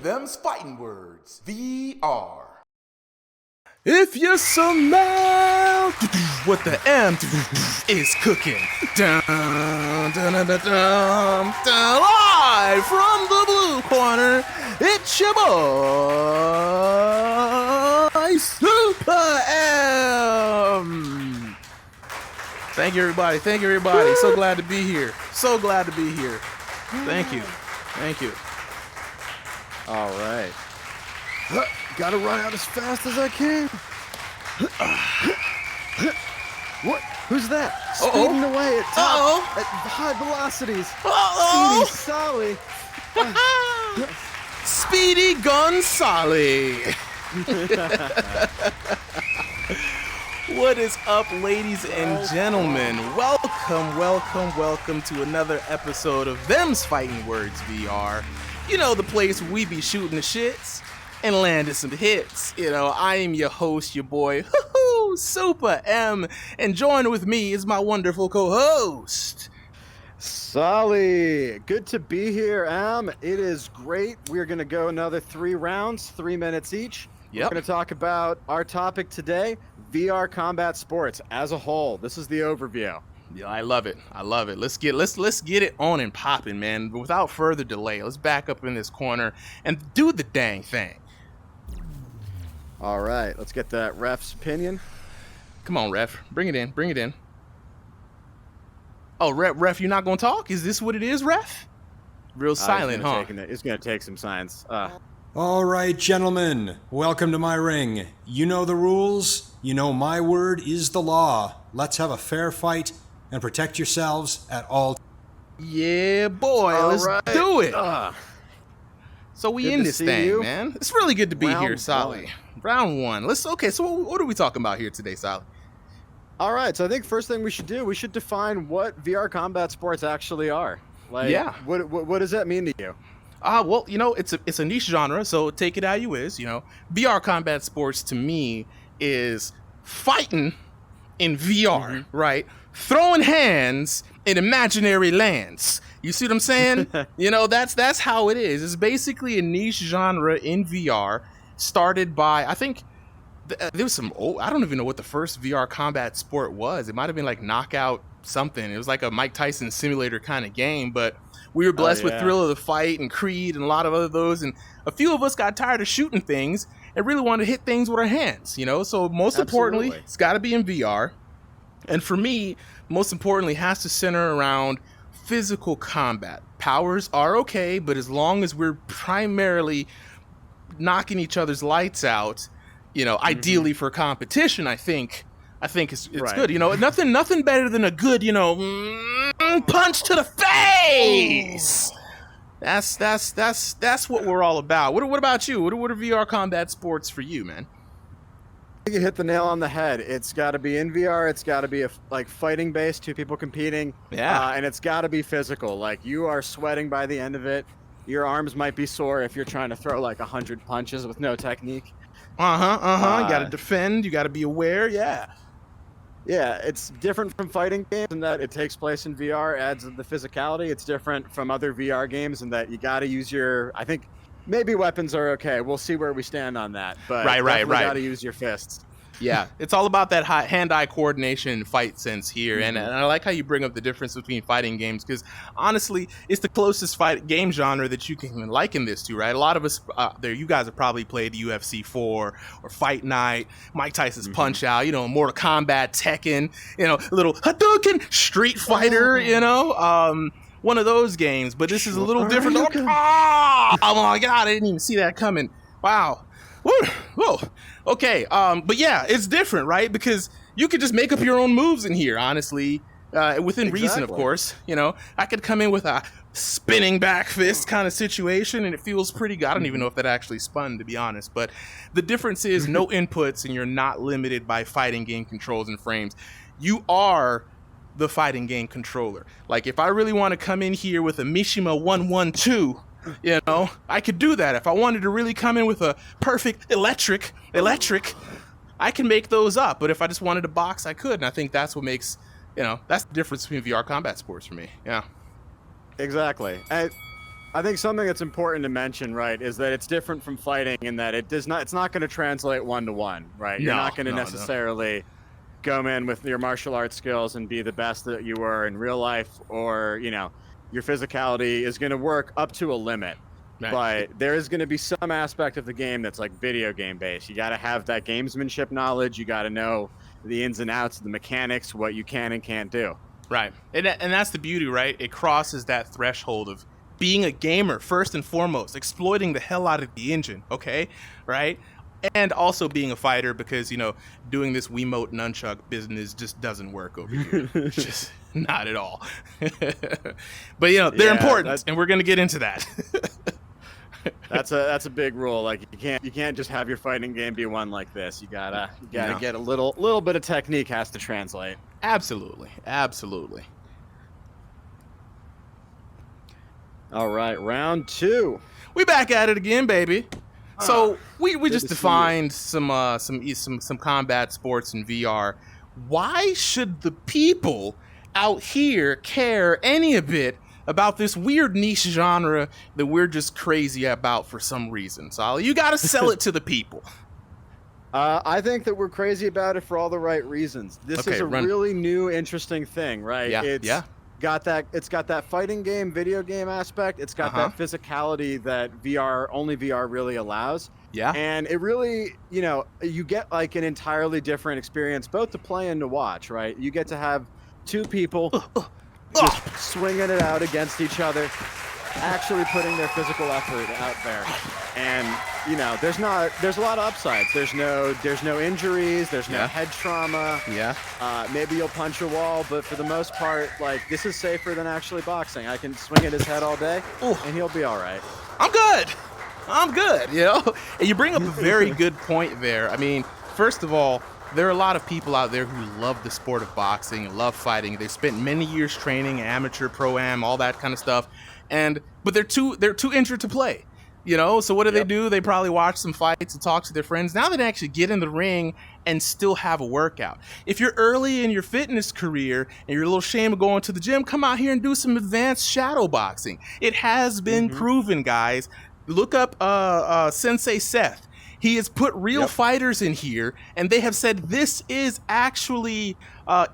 Them's fighting words. VR. If you smell what the M is cooking, dun, dun, dun, dun, dun, dun, live from the blue corner, it's your boy, SupahEM. Thank you, everybody. Thank you, everybody. So glad to be here. So glad to be here. Thank you. Thank you. All right. Gotta run out as fast as I can. What? Who's that? Speeding away at high velocities. Speedy Solly. Speedy Gonzalez. What is up, ladies and gentlemen? Welcome to another episode of Them's Fighting Words VR. You know, the place where we be shooting the shits and landing some hits. You know, I am your host, your boy, SupahEM, and joined with me is my wonderful co-host, Solly. Good to be here, Am. It is great. We're going to go another 3 rounds, 3 minutes each. Yep. We're going to talk about our topic today, VR combat sports as a whole. This is the overview. Yeah, I love it. Let's get it on and popping, man. But without further delay, let's back up in this corner and do the dang thing. All right, let's get that ref's opinion. Come on, ref. Bring it in. Oh, ref, you're not going to talk? Is this what it is, ref? Real silent, huh? It's going to take some science. All right, gentlemen, welcome to my ring. You know the rules. You know my word is the law. Let's have a fair fight and protect yourselves at all. Yeah, boy, let's do it. So we in this thing, man. It's really good to be here, Solly. Round 1. So what are we talking about here today, Solly? All right, so I think first thing we should define what VR combat sports actually are. What does that mean to you? Well, you know, it's a niche genre, so take it how you is. You know, VR combat sports to me is fighting in VR, right? Throwing hands in imaginary lands. You see what I'm saying? You know, that's how it is. It's basically a niche genre in VR, started by, I think, there was some old, I don't even know what the first VR combat sport was. It might have been like Knockout something. It was like a Mike Tyson simulator kind of game, but we were blessed with Thrill of the Fight and Creed and a lot of other those, and a few of us got tired of shooting things and really wanted to hit things with our hands, you know? So most importantly, it's got to be in VR. And for me, most importantly, has to center around physical combat. Powers are okay, but as long as we're primarily knocking each other's lights out, you know, ideally for competition, I think it's good. You know, nothing better than a good, you know, punch to the face. That's what we're all about. What about you? What are VR combat sports for you, man? You hit the nail on the head. It's got to be in VR. It's got to be like fighting based, 2 people competing. Yeah. And it's got to be physical. Like, you are sweating by the end of it. Your arms might be sore if you're trying to throw like 100 punches with no technique. You got to defend. You got to be aware. Yeah. Yeah, it's different from fighting games in that it takes place in VR, adds the physicality. It's different from other VR games in that you got to use I think maybe weapons are okay. We'll see where we stand on that. But right. Got to use your fists. Yeah, it's all about that hand-eye coordination and fight sense here. And I like how you bring up the difference between fighting games, because honestly, it's the closest fight game genre that you can liken this to, right? A lot of us you guys have probably played UFC 4 or Fight Night, Mike Tyson's Punch Out, you know, Mortal Kombat, Tekken, you know, a little Hadouken, Street Fighter, you know, one of those games. But this is a little different. Oh my God, I didn't even see that coming. Wow. Whoa. Okay. But yeah, it's different, right? Because you could just make up your own moves in here, honestly, within reason, of course. You know, I could come in with a spinning back fist kind of situation, and it feels pretty good. I don't even know if that actually spun, to be honest. But the difference is no inputs, and you're not limited by fighting game controls and frames. You are the fighting game controller. Like, if I really want to come in here with a Mishima 112, you know, I could do that. If I wanted to really come in with a perfect electric, I can make those up. But if I just wanted to box, I could. And I think that's what makes, you know, that's the difference between VR combat sports for me. Yeah. Exactly. I think something that's important to mention, right, is that it's different from fighting in that it's not going to translate 1-to-1, right? You're not going to necessarily go in with your martial arts skills and be the best that you were in real life, or, you know, your physicality is going to work up to a limit. Right. But there is going to be some aspect of the game that's like video game based. You got to have that gamesmanship knowledge. You got to know the ins and outs of the mechanics, what you can and can't do. Right. And that's the beauty, right? It crosses that threshold of being a gamer first and foremost, exploiting the hell out of the engine, okay? Right? And also being a fighter, because, you know, doing this Wiimote nunchuck business just doesn't work over here. Just not at all. But, you know, they're important, and we're going to get into that. That's a big rule. Like, you can't just have your fighting game be one like this. You gotta get a little bit of technique has to translate. Absolutely. Absolutely. All right, round 2. We back at it again, baby. So we just defined some combat sports in VR. Why should the people out here care any a bit about this weird niche genre that we're just crazy about for some reason? Solly, you got to sell it to the people. I think that we're crazy about it for all the right reasons. This is a really new, interesting thing, right? Yeah. It's got that fighting game, video game aspect. It's got that physicality that only VR really allows. Yeah. And it really, you know, you get like an entirely different experience, both to play and to watch, right? You get to have two people just swinging it out against each other, actually putting their physical effort out there. And, you know, there's a lot of upsides. There's no injuries. There's no head trauma. Yeah. Maybe you'll punch a wall, but for the most part, like, this is safer than actually boxing. I can swing at his head all day, and he'll be all right. I'm good, you know? And you bring up a very good point there. I mean, first of all, there are a lot of people out there who love the sport of boxing and love fighting. They spent many years training, amateur, pro-am, all that kind of stuff. But they're too injured to play. You know, so what do they do? They probably watch some fights and talk to their friends. Now they actually get in the ring and still have a workout. If you're early in your fitness career and you're a little ashamed of going to the gym, come out here and do some advanced shadow boxing. It has been proven, guys. Look up Sensei Seth. He has put real fighters in here, and they have said this is actually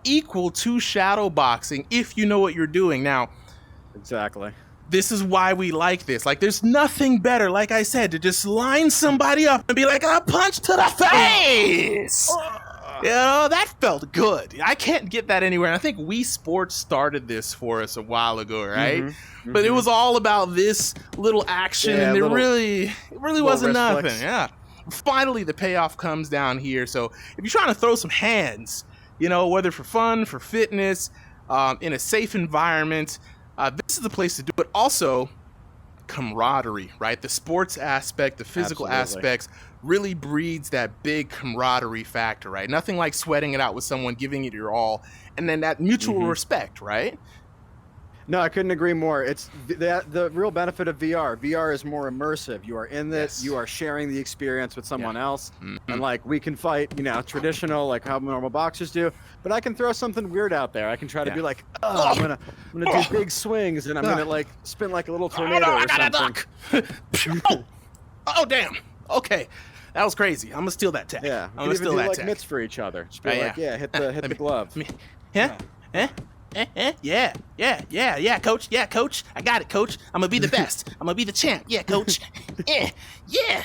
equal to shadow boxing if you know what you're doing. Now, exactly. This is why we like this. Like, there's nothing better, like I said, to just line somebody up and be like, a punch to the face! You know, that felt good. I can't get that anywhere. And I think Wii Sports started this for us a while ago, right? But it was all about this little action, and it really wasn't nothing. Flex. Yeah. Finally, the payoff comes down here. So if you're trying to throw some hands, you know, whether for fun, for fitness, in a safe environment, this is the place to do it. Also, camaraderie, right? The sports aspect, the physical aspects really breeds that big camaraderie factor, right? Nothing like sweating it out with someone, giving it your all, and then that mutual respect, right? No, I couldn't agree more. It's the real benefit of VR. VR is more immersive. You are in this. You are sharing the experience with someone else. And like, we can fight, you know, traditional, like how normal boxers do. But I can throw something weird out there. I can try to be like, I'm gonna do big swings, and I'm gonna like spin like a little tornado or something. Oh damn. Okay, that was crazy. I'm gonna steal that tech. Yeah, I'm gonna steal that tech. Mitts for each other. Just be like, hit the glove. Yeah, coach. Yeah, coach. I got it, coach. I'm gonna be the best. I'm gonna be the champ. Yeah, coach. Yeah.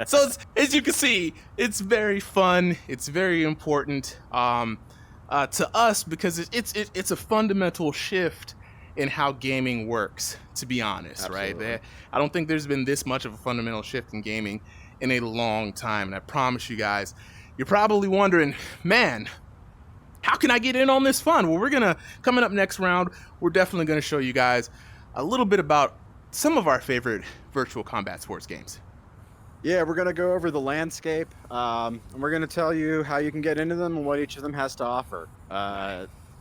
So as you can see, it's very fun. It's very important to us because it's a fundamental shift in how gaming works. To be honest, right? I don't think there's been this much of a fundamental shift in gaming in a long time. And I promise you guys, you're probably wondering, man, how can I get in on this fun? Well, coming up next round, we're definitely going to show you guys a little bit about some of our favorite virtual combat sports games. Yeah, we're going to go over the landscape, and we're going to tell you how you can get into them and what each of them has to offer.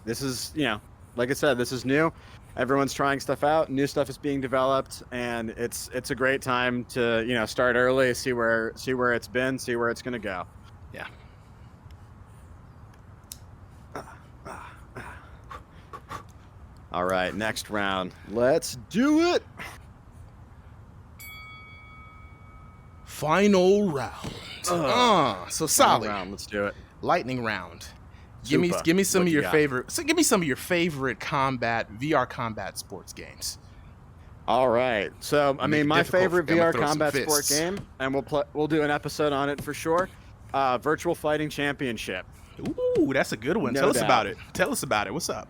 This is, you know, like I said, this is new. Everyone's trying stuff out. New stuff is being developed, and it's a great time to, you know, start early, see where it's been, see where it's going to go. Yeah. All right, next round. Let's do it. Final round. So Solly, round. Let's do it. lightning round. Give me some What of you your got? favorite. So give me some of your favorite VR combat sports games. All right. So I Make mean, it my difficult favorite for them to VR throw some combat sport fists. game, and we'll do an episode on it for sure. Virtual Fighting Championship. Ooh, that's a good one. No Tell us doubt. about it. Tell us about it. What's up?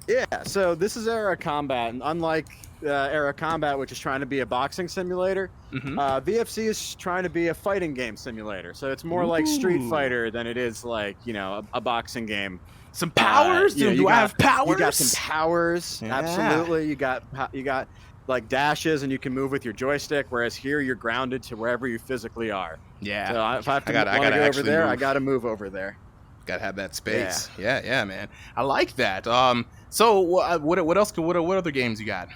Yeah. So this is Era Combat, and unlike Era Combat, which is trying to be a boxing simulator, VFC is trying to be a fighting game simulator. So it's more like Street Ooh. Fighter than it is like a boxing game. Some powers? Do I have powers? You got some powers. Yeah. Absolutely. You got like dashes, and you can move with your joystick. Whereas here, you're grounded to wherever you physically are. Yeah. So if I have to I gotta go over actually there, move. I got to move over there. Gotta have that space. Yeah, man. I like that. So what else? What other games you got?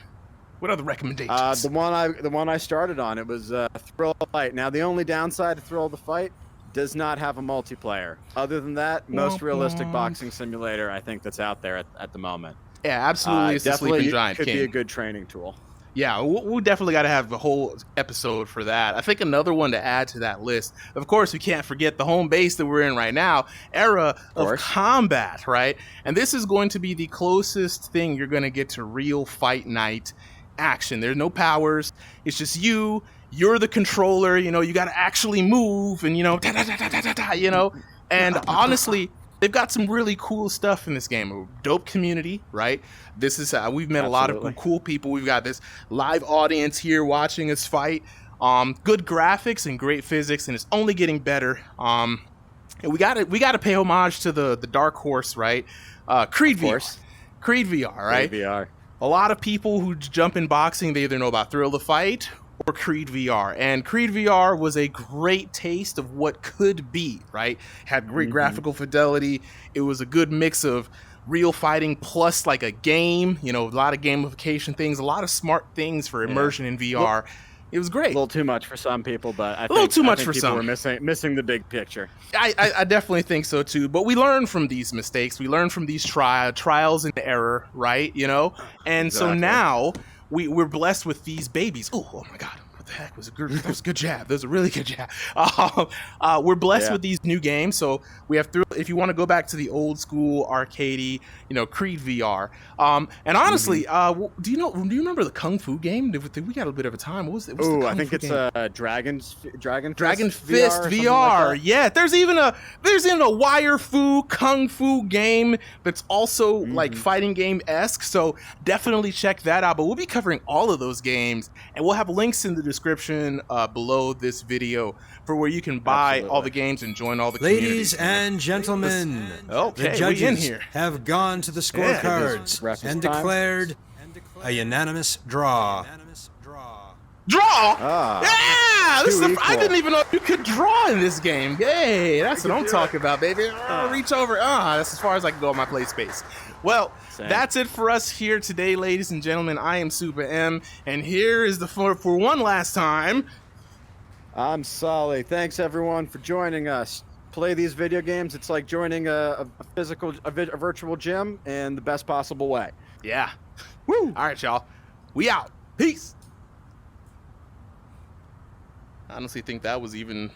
What other recommendations? The one I started on, it was Thrill of the Fight. Now the only downside to Thrill of the Fight does not have a multiplayer. Other than that, most realistic boxing simulator I think that's out there at the moment. Yeah, absolutely. It's the Sleeping Giant could King. be a good training tool. Yeah, we'll definitely got to have a whole episode for that. I think another one to add to that list, of course, we can't forget the home base that we're in right now, Era of Combat, right? And this is going to be the closest thing you're going to get to real fight night action. There's no powers. It's just you're the controller, you got to actually move and, and honestly, they've got some really cool stuff in this game. A dope community, right? This is we've met a lot of cool people. We've got this live audience here watching us fight. Good graphics and great physics, and it's only getting better. And we got to pay homage to the dark horse, right? Creed VR. Creed VR, right? Creed VR. A lot of people who jump in boxing, they either know about Thrill of the Fight or Creed VR. And Creed VR was a great taste of what could be, right? Had great graphical fidelity. It was a good mix of real fighting plus like a game, a lot of gamification things, a lot of smart things for immersion in VR. It was great. A little too much for some people, but I a little too much for people some. were missing the big picture. I definitely think so too. But we learn from these mistakes. We learn from these trials and error, right? And so now we're blessed with these babies. Oh my God. What the heck? That was a good jab. That was a really good jab. We're blessed with these new games. So we have if you want to go back to the old school arcadey, Creed VR. And honestly, do you remember the Kung Fu game? Did we got a bit of a time? What was it? I think it's Dragon Fist VR. Like yeah, there's even a wire fu Kung Fu game that's also like fighting game-esque. So definitely check that out. But we'll be covering all of those games, and we'll have links in the description below this video for where you can buy all the games and join all the Ladies communities. and gentlemen, Okay, the we judges in here. have gone to the scorecards and declared a unanimous draw. Draw! Ah, This is too I equal. didn't even know you could draw in this game. Hey, that's what I'm talking about, baby. Reach over. That's as far as I can go on my play space. Well, that's it for us here today, ladies and gentlemen. I am SupahEM, and here is for one last time. I'm Solly. Thanks everyone for joining us. Play these video games. It's like joining a virtual gym in the best possible way. Yeah. Woo! All right, y'all. We out. Peace. I honestly think that was even